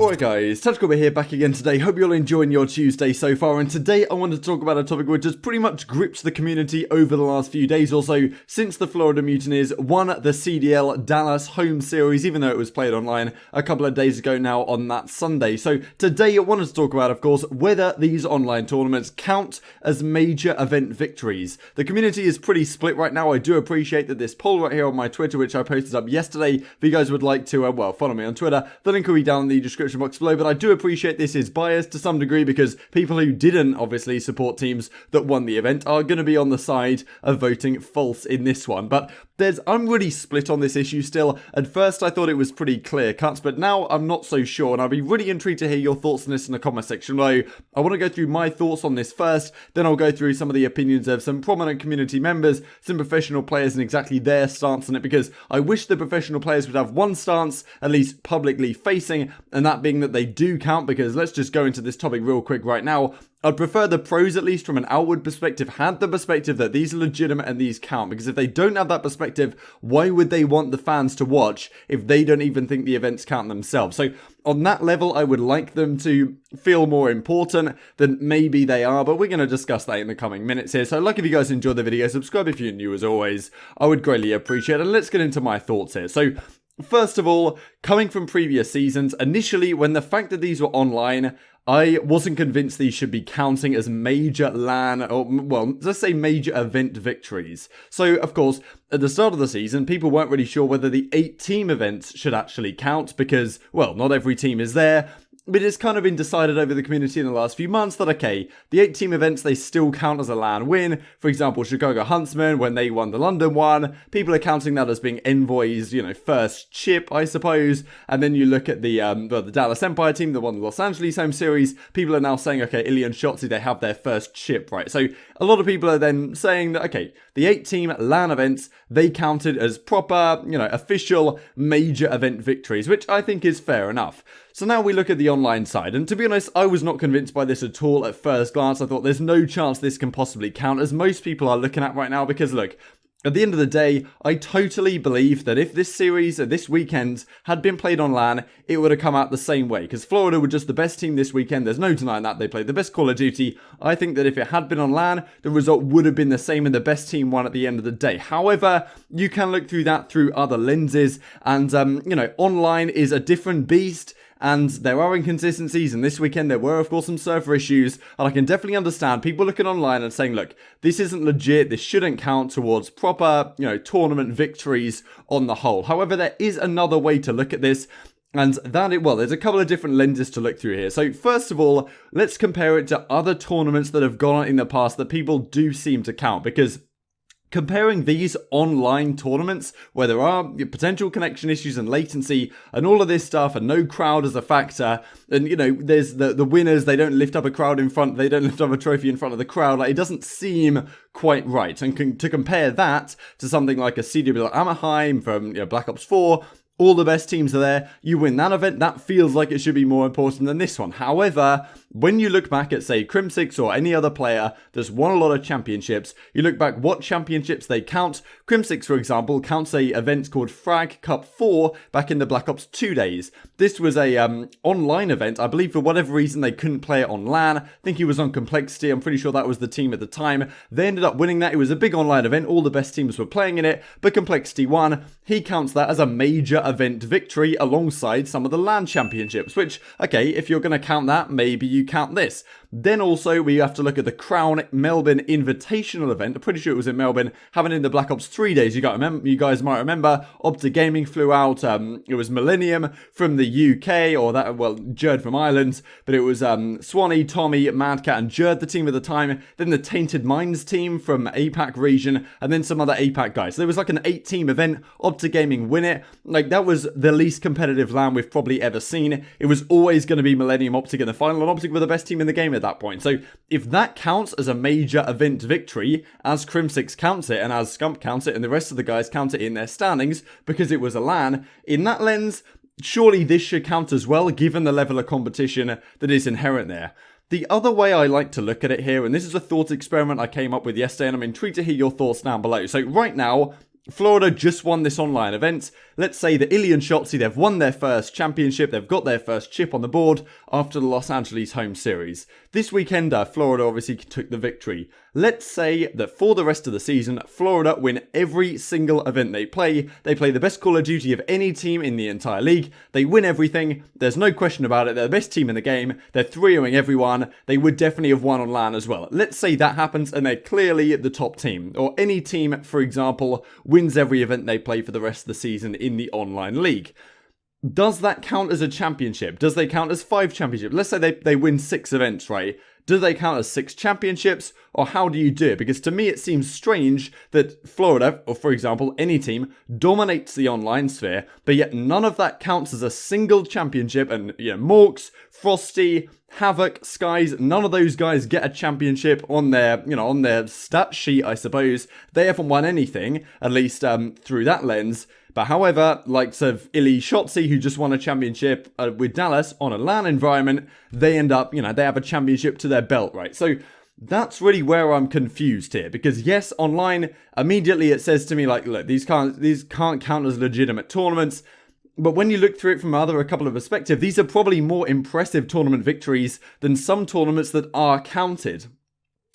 Alright guys, Tactical here back again today. Hope you're all enjoying your Tuesday so far, and today I wanted to talk about a topic which has pretty much gripped the community over the last few days or so since the Florida Mutineers won the CDL Dallas home series, even though it was played online a couple of days ago now on that Sunday. So today I wanted to talk about, of course, whether these online tournaments count as major event victories. The community is pretty split right now. I do appreciate that this poll right here on my Twitter, which I posted up yesterday, if you guys would like to, well, follow me on Twitter, the link will be down in the description box below, but I do appreciate this is biased to some degree because people who didn't obviously support teams that won the event are going to be on the side of voting false in this one. But I'm really split on this issue still. At first I thought it was pretty clear cuts, but now I'm not so sure, and I'll be really intrigued to hear your thoughts on this in the comment section below. I want to go through my thoughts on this first, then I'll go through some of the opinions of some prominent community members, some professional players, and exactly their stance on it, because I wish the professional players would have one stance, at least publicly facing, and that being that they do count, because let's just go into this topic real quick right now. I'd prefer the pros, at least from an outward perspective, had the perspective that these are legitimate and these count, because if they don't have that perspective, why would they want the fans to watch if they don't even think the events count themselves? So on that level, I would like them to feel more important than maybe they are, but we're going to discuss that in the coming minutes here. So like if you guys enjoyed the video, subscribe if you're new as always. I would greatly appreciate it, and let's get into my thoughts here. So first of all, coming from previous seasons, initially when the fact that these were online, I wasn't convinced these should be counting as major LAN, or, well, let's say major event victories. So, of course, at the start of the season, people weren't really sure whether the 8-team events should actually count because, well, not every team is there. But it's kind of been decided over the community in the last few months that, okay, the 8-team events, they still count as a LAN win. For example, Chicago Huntsmen, when they won the London one, people are counting that as being Envoy's, first chip, I suppose. And then you look at the Dallas Empire team, the one the Los Angeles home series, people are now saying, okay, Ilya and Shotzi, they have their first chip, right? So a lot of people are then saying that, okay, the 8-team LAN events, they counted as proper, official major event victories, which I think is fair enough. So now we look at the online side, and to be honest, I was not convinced by this at all at first glance. I thought there's no chance this can possibly count, as most people are looking at right now, because look, at the end of the day, I totally believe that if this series, this weekend, had been played on LAN, it would have come out the same way, because Florida were just the best team this weekend. There's no denying that. They played the best Call of Duty. I think that if it had been on LAN, the result would have been the same and the best team won at the end of the day. However, you can look through that through other lenses, and, online is a different beast. And there are inconsistencies, and this weekend there were, of course, some server issues, and I can definitely understand people looking online and saying, look, this isn't legit, this shouldn't count towards proper, tournament victories on the whole. However, there is another way to look at this, and there's a couple of different lenses to look through here. So first of all, let's compare it to other tournaments that have gone on in the past that people do seem to count, because comparing these online tournaments where there are potential connection issues and latency and all of this stuff and no crowd as a factor, and there's the winners, they don't lift up a crowd in front, they don't lift up a trophy in front of the crowd, like it doesn't seem quite right. And to compare that to something like a CDL Anaheim from Black Ops 4, all the best teams are there, you win that event, that feels like it should be more important than this one. However, when you look back at, say, Crimsix or any other player that's won a lot of championships, you look back what championships they count. Crimsix, for example, counts a event called Frag Cup 4 back in the Black Ops 2 days. This was a online event. I believe for whatever reason they couldn't play it on LAN. I think he was on Complexity. I'm pretty sure that was the team at the time. They ended up winning that. It was a big online event. All the best teams were playing in it, but Complexity won. He counts that as a major event victory alongside some of the LAN championships, which, okay, if you're going to count that, maybe you count this. Then also we have to look at the Crown Melbourne Invitational event. I'm pretty sure it was in Melbourne, happened in the Black Ops 3 days. You guys might remember, OpTic Gaming flew out. It was McWilliam from the UK, or Jerd from Ireland, but it was Swanee, Tommy, MattG, and Jerd, the team at the time. Then the Tainted Minds team from APAC region, and then some other APAC guys. So there was like an 8-team event. OpTic Gaming win it. Like, that was the least competitive LAN we've probably ever seen. It was always going to be Millennium OpTic in the final, and OpTic were the best team in the game at that point. So if that counts as a major event victory, as Crimsix counts it, and as Scump counts it, and the rest of the guys count it in their standings, because it was a LAN, in that lens, surely this should count as well, given the level of competition that is inherent there. The other way I like to look at it here, and this is a thought experiment I came up with yesterday, and I'm intrigued to hear your thoughts down below. So right now, Florida just won this online event. Let's say that Illy and Shotzi, they've won their first championship. They've got their first chip on the board after the Los Angeles home series. This weekend, Florida obviously took the victory. Let's say that for the rest of the season, Florida win every single event they play. They play the best Call of Duty of any team in the entire league. They win everything. There's no question about it. They're the best team in the game. They're 3-0ing everyone. They would definitely have won on LAN as well. Let's say that happens and they're clearly the top team. Or any team, for example, wins every event they play for the rest of the season in the online league. Does that count as a championship? Does they count as 5 championships? Let's say they win 6 events, right? Do they count as 6 championships? Or how do you do it? Because to me it seems strange that Florida, or for example any team, dominates the online sphere, but yet none of that counts as a single championship. And Morks, Frosty, Havoc, Skies, none of those guys get a championship on their, on their stat sheet, I suppose. They haven't won anything, at least through that lens. But however, likes of Illy Shotzi, who just won a championship with Dallas on a LAN environment, they end up, they have a championship to their belt, right? So that's really where I'm confused here. Because yes, online, immediately it says to me like, look, these can't count as legitimate tournaments. But when you look through it from a couple of perspectives, these are probably more impressive tournament victories than some tournaments that are counted.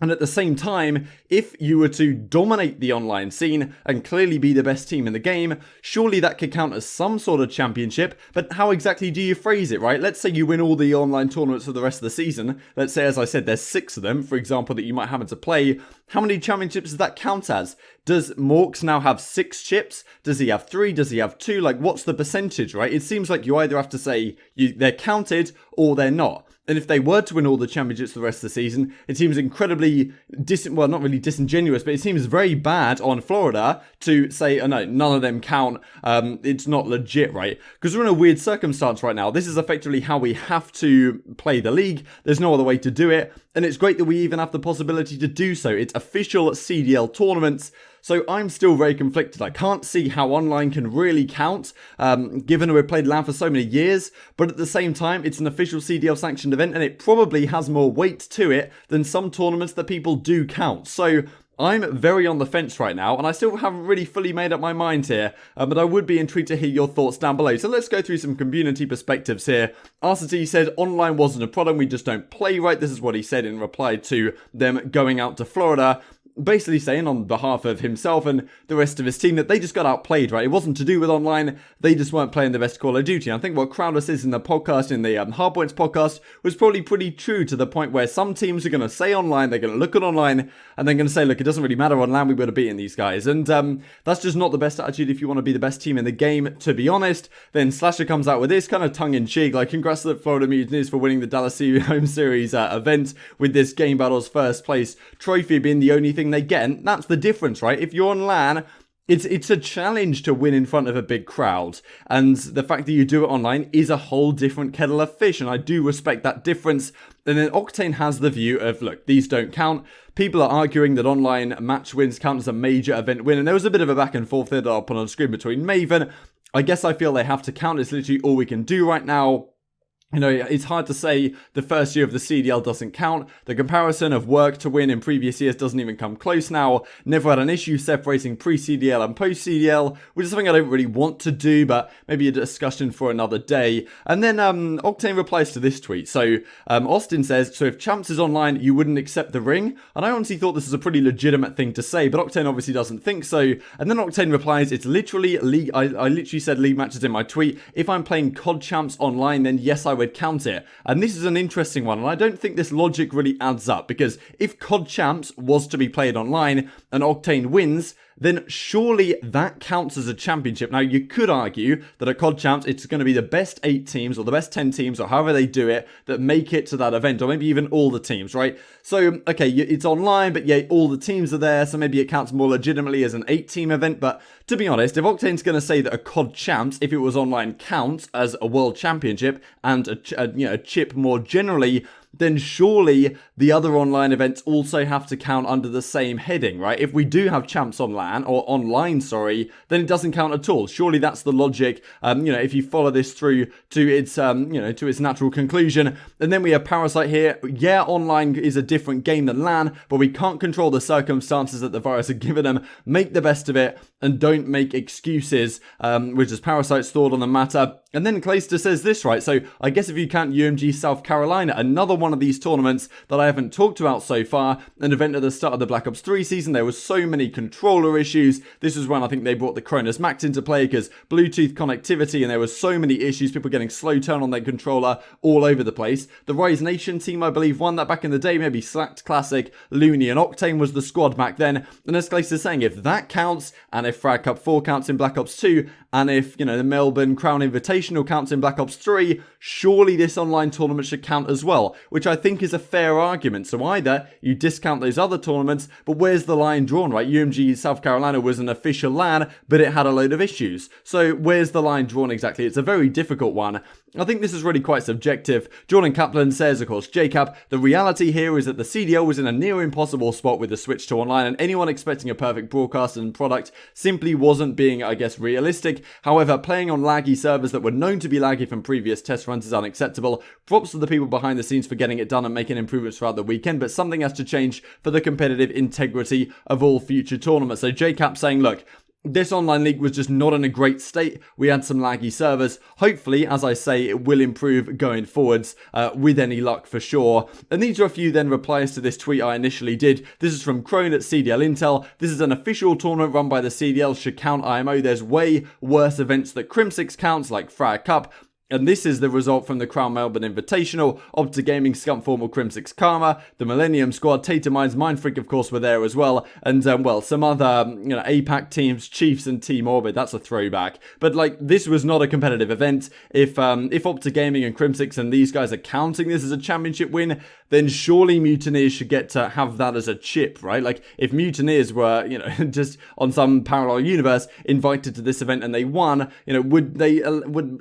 And at the same time, if you were to dominate the online scene and clearly be the best team in the game, surely that could count as some sort of championship. But how exactly do you phrase it, right? Let's say you win all the online tournaments for the rest of the season. Let's say, as I said, there's 6 of them, for example, that you might happen to play. How many championships does that count as? Does Morks now have 6 chips? Does he have 3? Does he have 2? Like, what's the percentage, right? It seems like you either have to say they're counted or they're not. And if they were to win all the championships for the rest of the season, it seems incredibly, well, not really disingenuous, but it seems very bad on Florida to say, oh no, none of them count, it's not legit, right? Because we're in a weird circumstance right now. This is effectively how we have to play the league. There's no other way to do it. And it's great that we even have the possibility to do so. It's official CDL tournaments. So I'm still very conflicted. I can't see how online can really count, given that we've played LAN for so many years. But at the same time, it's an official CDL sanctioned event, and it probably has more weight to it than some tournaments that people do count. So I'm very on the fence right now, and I still haven't really fully made up my mind here, but I would be intrigued to hear your thoughts down below. So let's go through some community perspectives here. RCT said online wasn't a problem, we just don't play right. This is what he said in reply to them going out to Florida. Basically saying on behalf of himself and the rest of his team that they just got outplayed, right? It wasn't to do with online, they just weren't playing the best Call of Duty. And I think what Crowder says in the podcast, in the Hardpoints podcast, was probably pretty true, to the point where some teams are going to say online, they're going to look at online, and they're going to say, look, it doesn't really matter on LAN, we would have beaten these guys. And that's just not the best attitude if you want to be the best team in the game, to be honest. Then Slasher comes out with this kind of tongue-in-cheek, like, congrats to the Florida Mutineers for winning the Dallas home series event, with this Game Battles first place trophy being the only thing they get. And that's the difference, right? If you're on LAN, it's a challenge to win in front of a big crowd, and the fact that you do it online is a whole different kettle of fish, and I do respect that difference. And then Octane has the view of, look, these don't count. People are arguing that online match wins count as a major event win, and there was a bit of a back and forth there that I'll put on screen between Maven. I guess I feel they have to count. It's literally all we can do right now. It's hard to say the first year of the CDL doesn't count. The comparison of work to win in previous years doesn't even come close now. Never had an issue separating pre-CDL and post-CDL, which is something I don't really want to do, but maybe a discussion for another day. And then Octane replies to this tweet. So Austin says, so if Champs is online, you wouldn't accept the ring? And I honestly thought this was a pretty legitimate thing to say, but Octane obviously doesn't think so. And then Octane replies, it's literally league. I literally said league matches in my tweet. If I'm playing COD Champs online, then yes, I would count it. And this is an interesting one, and I don't think this logic really adds up, because if COD Champs was to be played online and Octane wins, then surely that counts as a championship. Now, you could argue that at COD Champs, it's going to be the best 8 teams or the best 10 teams or however they do it that make it to that event, or maybe even all the teams, right? So, okay, it's online, but yeah, all the teams are there, so maybe it counts more legitimately as an 8-team event. But to be honest, if Octane's going to say that a COD Champs, if it was online, counts as a world championship and a chip more generally, then surely the other online events also have to count under the same heading, right? If we do have Champs on LAN, or online, sorry, then it doesn't count at all. Surely that's the logic, if you follow this through to its, to its natural conclusion. And then we have Parasite here. Yeah, online is a different game than LAN, but we can't control the circumstances that the virus had given them. Make the best of it. and don't make excuses, which is Parasite's thought on the matter. And then Clayster says this, right? So I guess if you count UMG South Carolina, another one of these tournaments that I haven't talked about so far, an event at the start of the Black Ops 3 season, there was so many controller issues. This was when I think they brought the Cronus Max into play because Bluetooth connectivity, and there was so many issues, people getting slow turn on their controller all over the place. The Rise Nation team, I believe, won that back in the day, maybe Slacked Classic, Looney and Octane was the squad back then. And as Clayster's saying, if that counts, and if Frag Cup 4 counts in Black Ops 2, and if, you know, the Melbourne Crown Invitational counts in Black Ops 3, surely this online tournament should count as well, which I think is a fair argument. So either you discount those other tournaments, but where's the line drawn, right? UMG South Carolina was an official LAN, but it had a load of issues. So where's the line drawn exactly? It's a very difficult one. I think this is really quite subjective. Jordan Kaplan says, of course, JCap, the reality here is that the CDL was in a near impossible spot with the switch to online, and anyone expecting a perfect broadcast and product simply wasn't being, I guess, realistic. However, playing on laggy servers that were known to be laggy from previous test runs is unacceptable. Props to the people behind the scenes for getting it done and making improvements throughout the weekend, but something has to change for the competitive integrity of all future tournaments. So JCap saying, look, this online league was just not in a great state. We had some laggy servers. Hopefully, as I say, it will improve going forwards with any luck for sure. And these are a few then replies to this tweet I initially did. This is from Crone at CDL Intel. This is an official tournament run by the CDL, should count IMO. There's way worse events that Crimsix counts, like Fryer Cup. And this is the result from the Crown Melbourne Invitational, OpTic Gaming, Scump Formal, Crimsix Karma, the Millennium Squad, Tater Minds, Mindfreak, of course, were there as well. And, well, some other, you know, APAC teams, Chiefs and Team Orbit, that's a throwback. But, like, this was not a competitive event. If OpTic Gaming and Crimsix and these guys are counting this as a championship win, then surely Mutineers should get to have that as a chip, right? Like, if Mutineers were, you know, just on some parallel universe invited to this event and they won, you know, would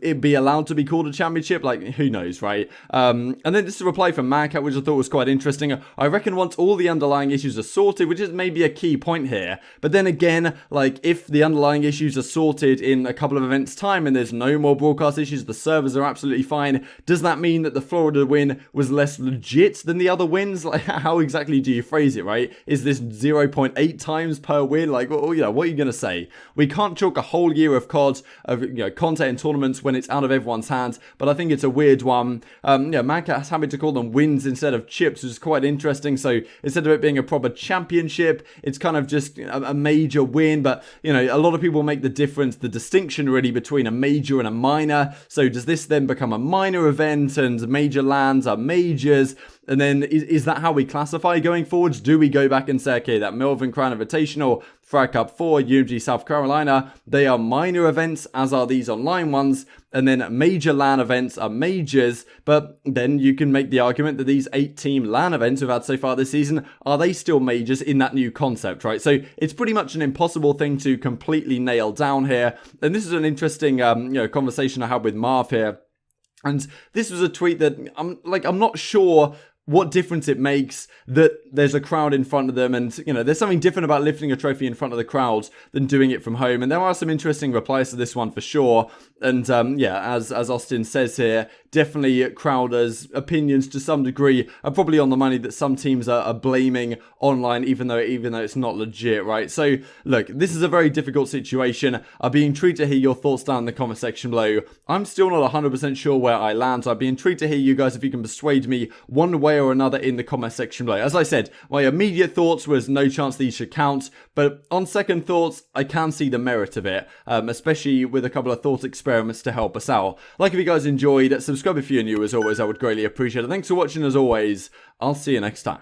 it be allowed to be called a championship? Like, who knows, right? And then just a reply from MattG, which I thought was quite interesting. I reckon once all the underlying issues are sorted, which is maybe a key point here, but then again, like, if the underlying issues are sorted in a couple of events' time and there's no more broadcast issues, the servers are absolutely fine, does that mean that the Florida win was less legit than the other wins? Like, how exactly do you phrase it, right? Is this 0.8 times per win? Like, well, you know, what are you going to say? We can't chalk a whole year of COD, of, you know, content and tournaments when it's out of everyone's hands, but I think it's a weird one. Yeah, MattG is happy to call them wins instead of chips, which is quite interesting. So instead of it being a proper championship, it's kind of just a major win, but, you know, a lot of people make the difference, the distinction really between a major and a minor. So does this then become a minor event and major lands are majors? And then is that how we classify going forwards? Do we go back and say, okay, that Melbourne Crown Invitational, Frag Cup 4, UMG South Carolina, they are minor events, as are these online ones, and then major LAN events are majors, but then you can make the argument that these 8-team LAN events we've had so far this season, are they still majors in that new concept, right? So it's pretty much an impossible thing to completely nail down here, and this is an interesting you know, conversation I had with Marv here. And this was a tweet that I'm not sure what difference it makes that there's a crowd in front of them, and, you know, there's something different about lifting a trophy in front of the crowd than doing it from home. And there are some interesting replies to this one for sure. And yeah, as Austin says here, definitely Crowder's opinions to some degree are probably on the money, that some teams are blaming online, even though it's not legit, right? So look, this is a very difficult situation. I'd be intrigued to hear your thoughts down in the comment section below. I'm still not 100% sure where I land, so I'd be intrigued to hear you guys if you can persuade me one way or another in the comment section below. As I said, my immediate thoughts was no chance these should count, but on second thoughts, I can see the merit of it, especially with a couple of thought experiments to help us out. Like, if you guys enjoyed, subscribe if you're new. As always, I would greatly appreciate it. Thanks for watching as always. I'll see you next time.